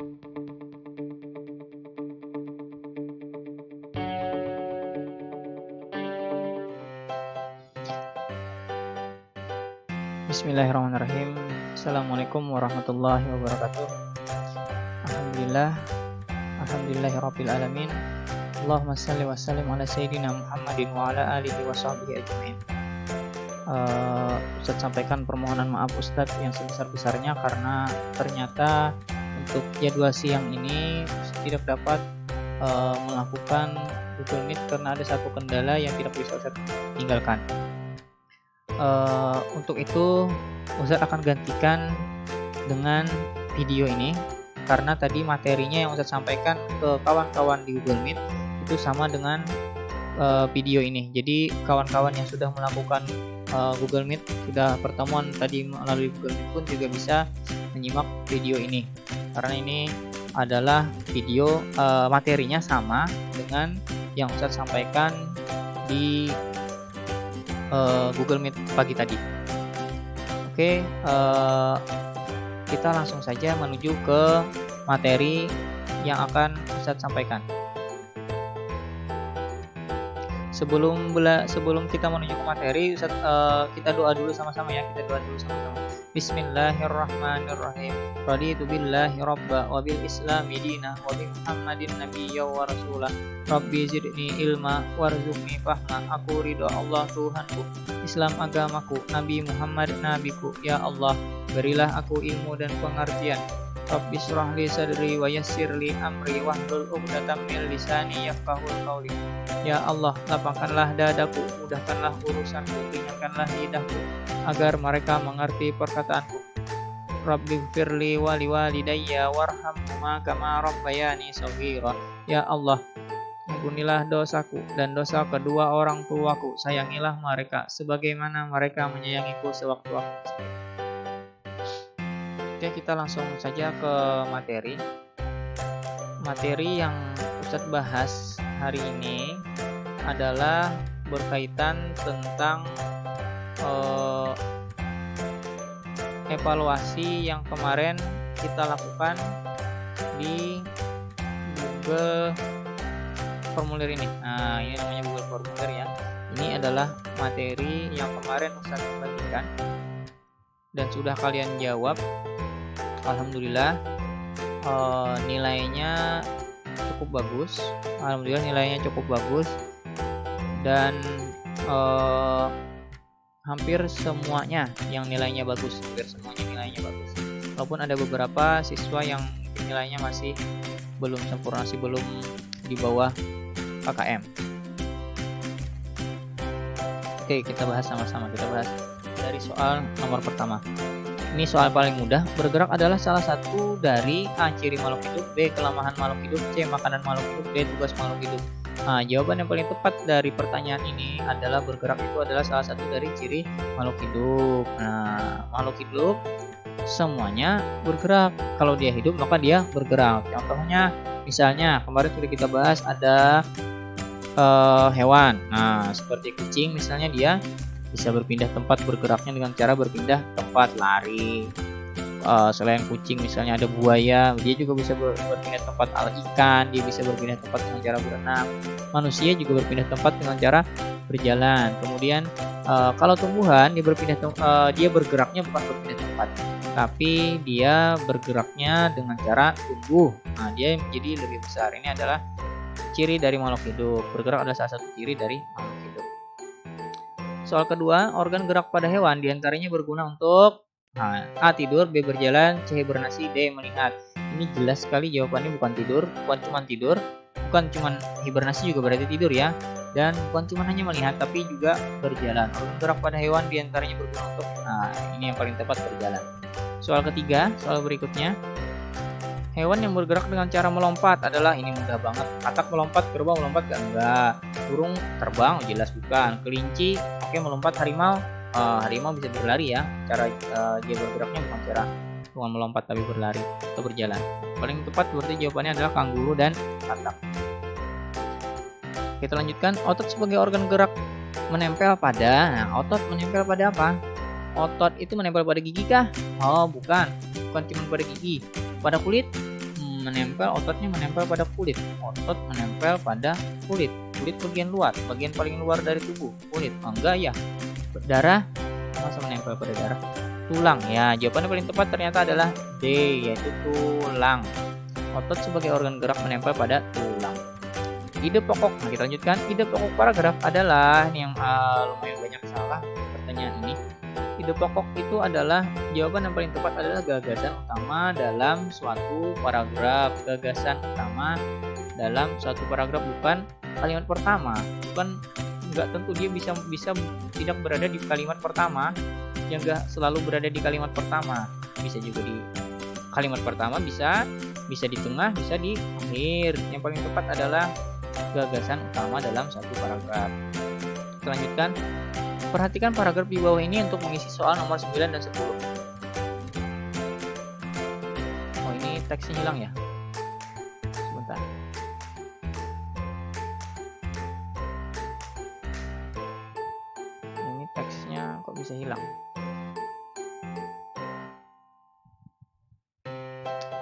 Bismillahirrahmanirrahim. Assalamualaikum warahmatullahi wabarakatuh. Alhamdulillah, alhamdulillahirabbil alamin. Allahumma shalli wa sallim ala sayyidina Muhammadin wa ala alihi wa sahbihi ajmain. Ustaz sampaikan permohonan maaf Ustaz yang sebesar-besarnya karena ternyata untuk jadwal siang ini tidak dapat melakukan Google Meet karena ada satu kendala yang tidak bisa Ustaz tinggalkan. Untuk itu Ustaz akan gantikan dengan video ini karena tadi materinya yang Ustaz sampaikan ke kawan-kawan di Google Meet itu sama dengan video ini. Jadi kawan-kawan yang sudah melakukan Google Meet, sudah pertemuan tadi melalui Google Meet pun juga bisa menyimak video ini karena ini adalah video materinya sama dengan yang Ustaz sampaikan di Google Meet pagi tadi. Oke, kita langsung saja menuju ke materi yang akan Ustaz sampaikan. Sebelum kita menuju ke materi, Ustaz, kita doa dulu sama-sama ya. Kita doa dulu sama-sama. Bismillahirrahmanirrahim. Raditu billahi rabba wa bil islami dinah wa bi Muhammadin nabiyya wa rasulah. Rabbi zidni ilma warzuqni fahma. Aku ridho Allah Tuhanku, Islam agamaku, Nabi Muhammad nabiku. Ya Allah, berilah aku ilmu dan pengertian. Rabbi shrah li sadri wa yassir li amri wahlul 'uqdatam min lisani yafqahul qawli. Ya Allah, lapangkanlah dadaku, mudahkanlah urusanku, ringankanlah lidahku, agar mereka mengerti perkataanku. Rabbi firli wali walidayya warhamhuma kama rabbayani shaghira. Ya Allah, ampunilah dosaku dan dosa kedua orang tuaku, sayangilah mereka sebagaimana mereka menyayangiku sewaktu-waktu. Oke, kita langsung saja ke materi. Materi yang Ustaz bahas hari ini adalah berkaitan tentang evaluasi yang kemarin kita lakukan di Google Formulir ini. Nah, ini namanya Google Formulir ya. Ini adalah materi yang kemarin Ustaz bagikan dan sudah kalian jawab. Alhamdulillah, nilainya cukup bagus. Alhamdulillah nilainya cukup bagus dan hampir semuanya yang nilainya bagus. Walaupun ada beberapa siswa yang nilainya masih belum sempurna, masih belum di bawah KKM. Oke, kita bahas sama-sama. Kita bahas dari soal nomor pertama. Ini soal paling mudah. Bergerak adalah salah satu dari A. Ciri makhluk hidup, B. Kelemahan makhluk hidup, C. Makanan makhluk hidup, D. Tugas makhluk hidup. Nah, jawaban yang paling tepat dari pertanyaan ini adalah bergerak itu adalah salah satu dari ciri makhluk hidup. Nah, makhluk hidup semuanya bergerak. Kalau dia hidup maka dia bergerak. Contohnya, misalnya kemarin sudah kita bahas ada hewan. Nah, seperti kucing misalnya, dia bisa berpindah tempat bergeraknya dengan cara berpindah tempat lari. Selain kucing misalnya ada buaya, dia juga bisa berpindah tempat. Ikan, dia bisa berpindah tempat dengan cara berenang. Manusia juga berpindah tempat dengan cara berjalan. Kemudian kalau tumbuhan dia bergeraknya bukan berpindah tempat, tapi dia bergeraknya dengan cara tumbuh. Nah, dia menjadi lebih besar. Ini adalah ciri dari makhluk hidup. Bergerak adalah salah satu ciri dari makhluk hidup. Soal kedua, organ gerak pada hewan diantaranya berguna untuk A. Tidur, B. Berjalan, C. Hibernasi, D. Melihat. Ini jelas sekali jawabannya, bukan tidur, bukan cuma hibernasi juga berarti tidur ya, dan bukan cuma hanya melihat tapi juga berjalan. Organ gerak pada hewan diantaranya berguna untuk, ini yang paling tepat, berjalan. Soal ketiga, soal berikutnya, hewan yang bergerak dengan cara melompat adalah, ini mudah banget. Katak melompat, kerbau melompat gak? Enggak. Burung terbang? Jelas bukan. Kelinci, oke, melompat. Harimau bisa berlari ya. Cara dia bergeraknya bukan melompat tapi berlari atau berjalan. Paling tepat berarti jawabannya adalah kanguru dan katak. Kita lanjutkan. Otot sebagai organ gerak menempel pada. Nah, otot menempel pada apa? Otot itu menempel pada gigi kah? Oh, bukan cuma pada gigi. Pada kulit? ototnya menempel pada kulit. Otot menempel pada kulit. Kulit bagian luar, bagian paling luar dari tubuh. Kulit, enggak ya. Darah, masa menempel pada darah? Tulang, ya. Jawabannya paling tepat ternyata adalah D, yaitu tulang. Otot sebagai organ gerak menempel pada tulang. Ide pokok, nah kita lanjutkan. Ide pokok paragraf adalah, ini yang lumayan banyak salah pertanyaan ini. Ide pokok itu adalah, jawaban yang paling tepat adalah gagasan utama dalam suatu paragraf. Gagasan utama dalam suatu paragraf, bukan kalimat pertama. Nggak tentu dia bisa tidak berada di kalimat pertama, yang nggak selalu berada di kalimat pertama. Bisa juga di kalimat pertama, bisa di tengah, bisa di akhir. Yang paling tepat adalah gagasan utama dalam satu paragraf. Kita lanjutkan. Perhatikan paragraf di bawah ini untuk mengisi soal nomor 9 dan 10. Oh, ini teksnya hilang ya? Sebentar. Ini teksnya kok bisa hilang?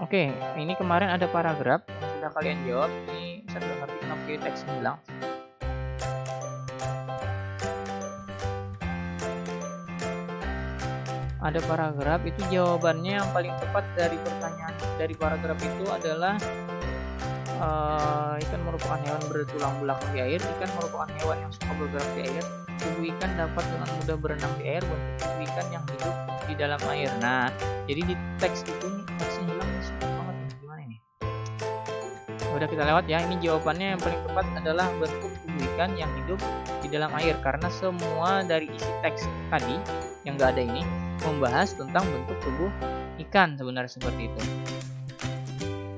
Oke, ini kemarin ada paragraf yang sudah kalian jawab. Ini saya sudah ngerti kenapa teksnya hilang. Ada paragraf, itu jawabannya yang paling tepat dari pertanyaan dari paragraf itu adalah ikan merupakan hewan bertulang belakang di air. Ikan merupakan hewan yang suka bergerak di air. Tubuh ikan dapat dengan mudah berenang di air. Bentuk tubuh ikan yang hidup di dalam air. Nah, jadi di teks itu teksnya hilang banget. Gimana ini? Udah kita lewat ya. Ini jawabannya yang paling tepat adalah bentuk tubuh ikan yang hidup di dalam air, karena semua dari isi teks tadi yang nggak ada ini membahas tentang bentuk tubuh ikan, sebenarnya seperti itu.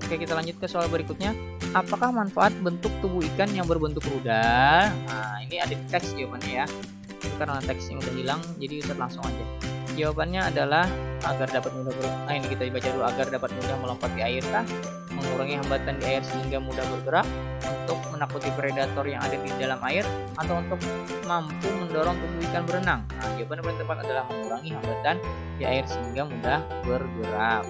Oke, kita lanjut ke soal berikutnya. Apakah manfaat bentuk tubuh ikan yang berbentuk rudal? Nah, ini ada di teks jawabannya ya. Karena teksnya udah hilang, jadi Ustaz langsung aja. Jawabannya adalah agar dapat mudah ini kita baca dulu. Agar dapat mudah melompat di air kah? Mengurangi hambatan di air sehingga mudah bergerak, untuk menakuti predator yang ada di dalam air, atau untuk mampu mendorong tubuh ikan berenang. Nah, jawaban yang paling tepat adalah mengurangi hambatan di air sehingga mudah bergerak.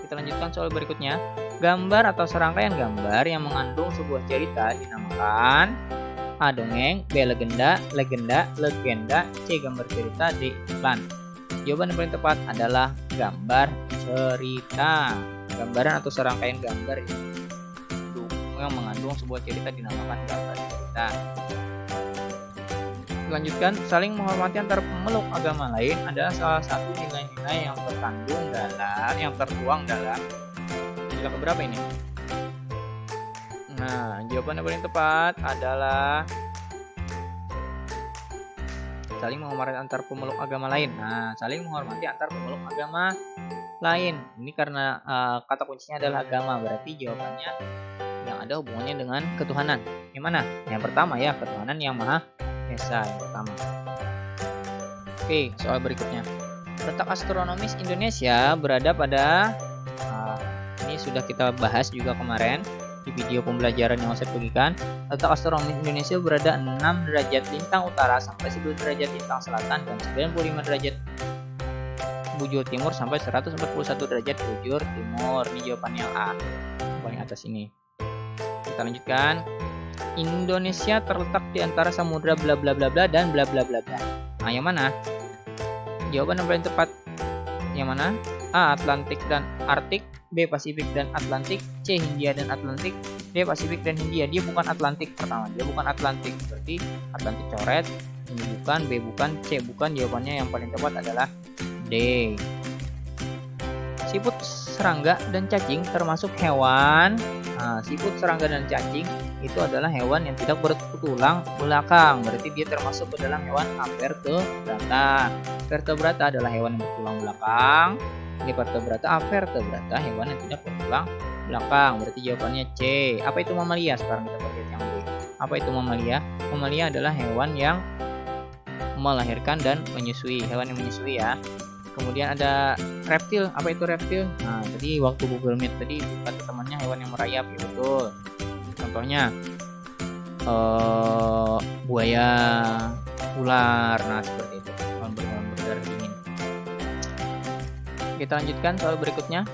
Kita lanjutkan soal berikutnya. Gambar atau serangkaian gambar yang mengandung sebuah cerita dinamakan A. Dongeng, B. Legenda, C. Gambar cerita, D. Iklan. Jawaban yang paling tepat adalah gambar cerita. Gambaran atau serangkaian gambar yang mengandung sebuah cerita dinamakan gambar cerita. Lanjutkan, saling menghormati antar pemeluk agama lain adalah salah satu nilai-nilai yang tertuang dalam jilid keberapa ini? Nah, jawaban yang paling tepat adalah saling menghormati antar pemeluk agama lain. Nah, saling menghormati antar pemeluk agama lain. Ini karena kata kuncinya adalah agama, berarti jawabannya yang ada hubungannya dengan ketuhanan. Yang mana? Yang pertama ya, ketuhanan yang maha esa, yang pertama. Oke, soal berikutnya. Letak astronomis Indonesia berada pada ini sudah kita bahas juga kemarin di video pembelajaran yang saya bagikan. Letak astronomis Indonesia berada 6 derajat lintang utara sampai 11 derajat lintang selatan dan 95 derajat bujur timur sampai 141 derajat bujur timur. Ini jawaban yang A, paling atas ini. Kita lanjutkan. Indonesia terletak di antara samudra bla bla bla bla dan bla bla bla bla. Nah, yang mana? Jawaban yang paling tepat yang mana? A. Atlantik dan Arktik, B. Pasifik dan Atlantik, C. Hindia dan Atlantik, D. Pasifik dan Hindia. Dia bukan Atlantik pertama, dia bukan Atlantik. Berarti Atlantik coret, ini bukan, B bukan, C bukan. Jawabannya yang paling tepat adalah D. Siput, serangga, dan cacing termasuk hewan. Nah, siput, serangga, dan cacing itu adalah hewan yang tidak bertulang belakang. Berarti dia termasuk ke dalam hewan avertebrata. Vertebrata adalah hewan yang bertulang belakang. Invertebrata, avertebrata, hewan yang tidak bertulang belakang. Berarti jawabannya C. Apa itu mamalia? Sekarang kita lihat yang B. Apa itu mamalia? Mamalia adalah hewan yang melahirkan dan menyusui. Hewan yang menyusui ya. Kemudian ada reptil. Apa itu reptil? Nah, tadi waktu Google Meet tadi kata temannya hewan yang merayap, ya betul. Contohnya buaya, ular. Nah, seperti itu. Hewan berdarah dingin. Kita lanjutkan soal berikutnya.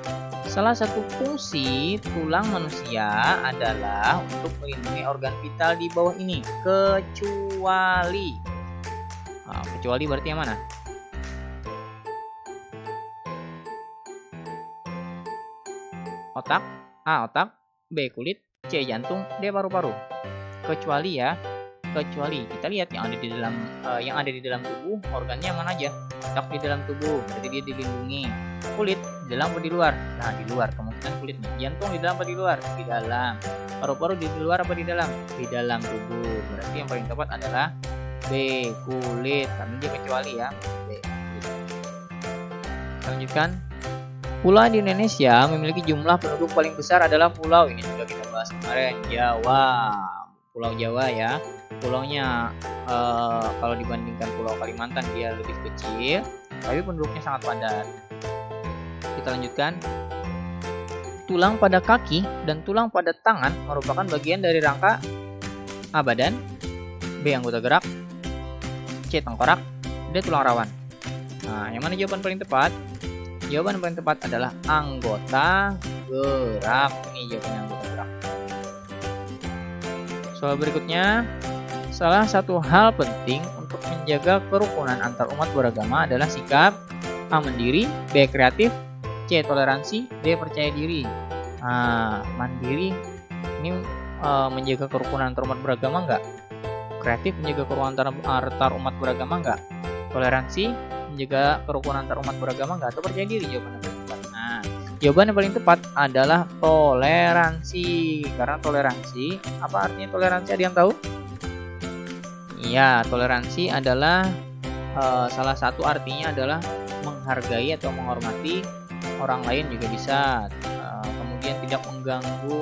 Salah satu fungsi tulang manusia adalah untuk melindungi organ vital di bawah ini, kecuali. Nah, kecuali berarti yang mana? Otak, A. Otak, B. Kulit, C. Jantung, D. Paru-paru. Kecuali ya, kecuali kita lihat yang ada di dalam tubuh, organnya mana aja? Otak di dalam tubuh, berarti dia dilindungi. Kulit di dalam atau di luar? Nah, di luar, kemungkinan kulit. Jantung di dalam atau di luar? Di dalam. Paru-paru di luar apa di dalam? Di dalam tubuh. Berarti yang paling tepat adalah B. Kulit, karena dia kecuali ya. B. Kulit. Kita lanjutkan. Pulau di Indonesia memiliki jumlah penduduk paling besar adalah pulau, ini juga kita bahas kemarin, Jawa. Pulau Jawa ya. Pulaunya kalau dibandingkan Pulau Kalimantan dia lebih kecil, tapi penduduknya sangat padat. Kita lanjutkan. Tulang pada kaki dan tulang pada tangan merupakan bagian dari rangka A. Badan, B. Anggota gerak, C. Tengkorak, D. Tulang rawan. Nah, yang mana jawaban paling tepat? Jawaban paling tepat adalah anggota gerak. Ini jawabannya anggota gerak. Soal berikutnya, salah satu hal penting untuk menjaga kerukunan antar umat beragama adalah sikap A. Mandiri, B. Kreatif, C. Toleransi, D. Percaya diri. Nah, mandiri ini menjaga kerukunan antar umat beragama enggak? Kreatif menjaga kerukunan antar umat beragama enggak? Toleransi menjaga kerukunan antar umat beragama enggak? Atau percaya diri? Jawaban yang paling tepat. Nah, jawaban yang paling tepat adalah toleransi. Karena toleransi, apa artinya toleransi? Ada yang tahu? Iya, toleransi adalah salah satu artinya adalah menghargai atau menghormati orang lain juga bisa. Kemudian tidak mengganggu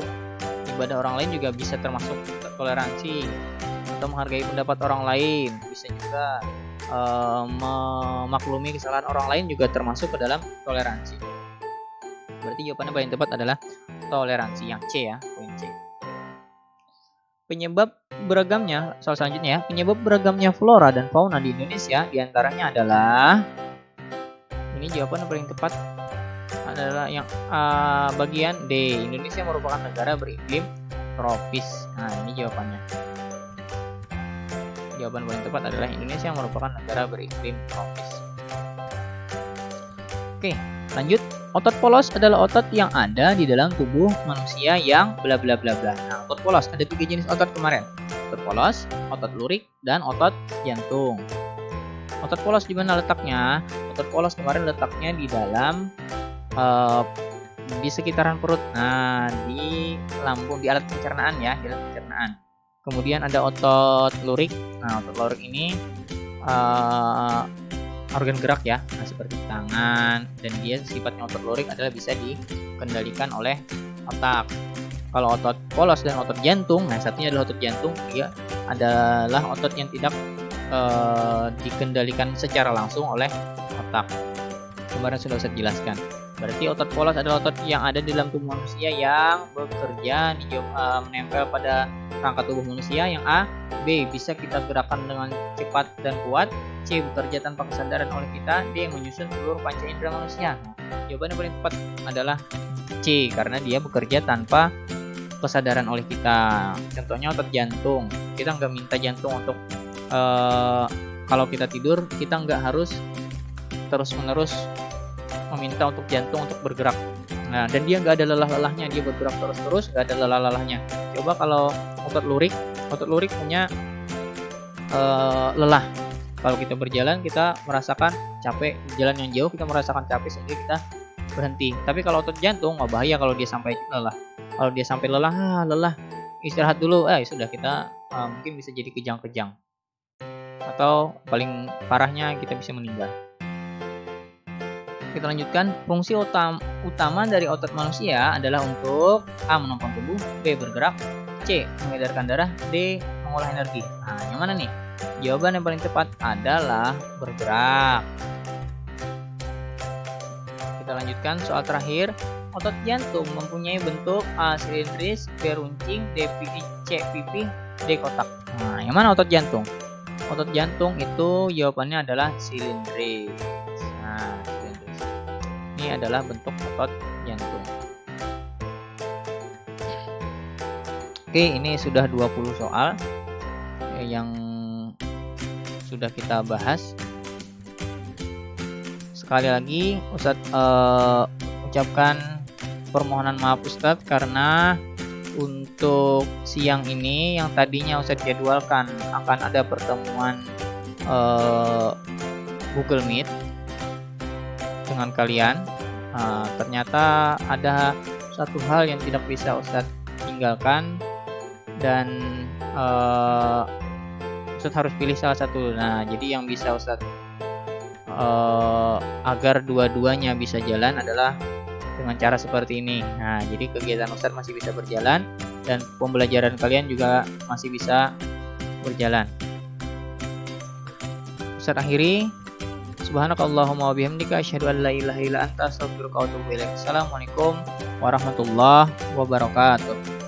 ibadah orang lain juga bisa termasuk toleransi. Atau menghargai pendapat orang lain bisa juga. Memaklumi kesalahan orang lain juga termasuk ke dalam toleransi. Berarti jawabannya paling tepat adalah toleransi, yang C ya, poin C. Penyebab beragamnya, soal selanjutnya ya, penyebab beragamnya flora dan fauna di Indonesia diantaranya adalah, ini jawaban yang paling tepat adalah yang bagian D. Indonesia merupakan negara beriklim tropis. Nah, ini jawabannya. Jawaban paling tepat adalah Indonesia yang merupakan negara beriklim tropis. Oke, lanjut. Otot polos adalah otot yang ada di dalam tubuh manusia yang bla bla bla bla. Nah, otot polos ada 3 jenis otot kemarin. Otot polos, otot lurik, dan otot jantung. Otot polos di mana letaknya? Otot polos kemarin letaknya di dalam di sekitaran perut. Nah, di lambung, di alat pencernaan ya, di alat pencernaan. Kemudian ada otot lurik. Nah, otot lurik ini organ gerak ya, nah, seperti tangan, dan dia sifatnya otot lurik adalah bisa dikendalikan oleh otak. Kalau otot polos dan otot jantung, nah satunya adalah otot jantung, dia adalah otot yang tidak dikendalikan secara langsung oleh otak. Kemarin sudah saya jelaskan. Berarti otot polos adalah otot yang ada di dalam tubuh manusia yang bekerja menempel pada rangka tubuh manusia. Yang A, B, bisa kita gerakan dengan cepat dan kuat, C, bekerja tanpa kesadaran oleh kita, D, menyusun seluruh panca indera manusia. Jawaban yang paling tepat adalah C, karena dia bekerja tanpa kesadaran oleh kita. Contohnya otot jantung, kita nggak minta jantung untuk kalau kita tidur, kita nggak harus terus-menerus meminta untuk jantung untuk bergerak. Nah, dan dia nggak ada lelah-lelahnya, dia bergerak terus-terus, nggak ada lelah-lelahnya. Coba kalau otot lurik punya lelah. Kalau kita berjalan, kita merasakan capek, jalan yang jauh kita merasakan capek sehingga kita berhenti. Tapi kalau otot jantung, wah bahaya kalau dia sampai lelah. Kalau dia sampai lelah, istirahat dulu, sudah kita mungkin bisa jadi kejang-kejang. Atau paling parahnya kita bisa meninggal. Kita lanjutkan. Fungsi utama dari otot manusia adalah untuk A, menopang tubuh, B, bergerak, C, mengedarkan darah, D, mengolah energi. Nah, yang mana nih? Jawaban yang paling tepat adalah bergerak. Kita lanjutkan soal terakhir. Otot jantung mempunyai bentuk A, silindris, B, runcing, D, C, pipih, D, kotak. Nah, yang mana otot jantung? Otot jantung itu jawabannya adalah silindris. Nah, ini adalah bentuk otot jantung. Oke, ini sudah 20 soal yang sudah kita bahas. Sekali lagi Ustadz ucapkan permohonan maaf Ustadz karena untuk siang ini yang tadinya Ustadz jadwalkan akan ada pertemuan Google Meet dengan kalian, ternyata ada satu hal yang tidak bisa Ustadz tinggalkan dan Ustadz harus pilih salah satu. Nah, jadi yang bisa Ustadz agar dua-duanya bisa jalan adalah dengan cara seperti ini. Nah, jadi kegiatan Ustadz masih bisa berjalan dan pembelajaran kalian juga masih bisa berjalan. Ustadz akhiri, subhanakallahumma wa bihamdika asyhadu an la ilaha illa anta astaghfiruka wa atubu ilaik. Assalamualaikum warahmatullahi wabarakatuh.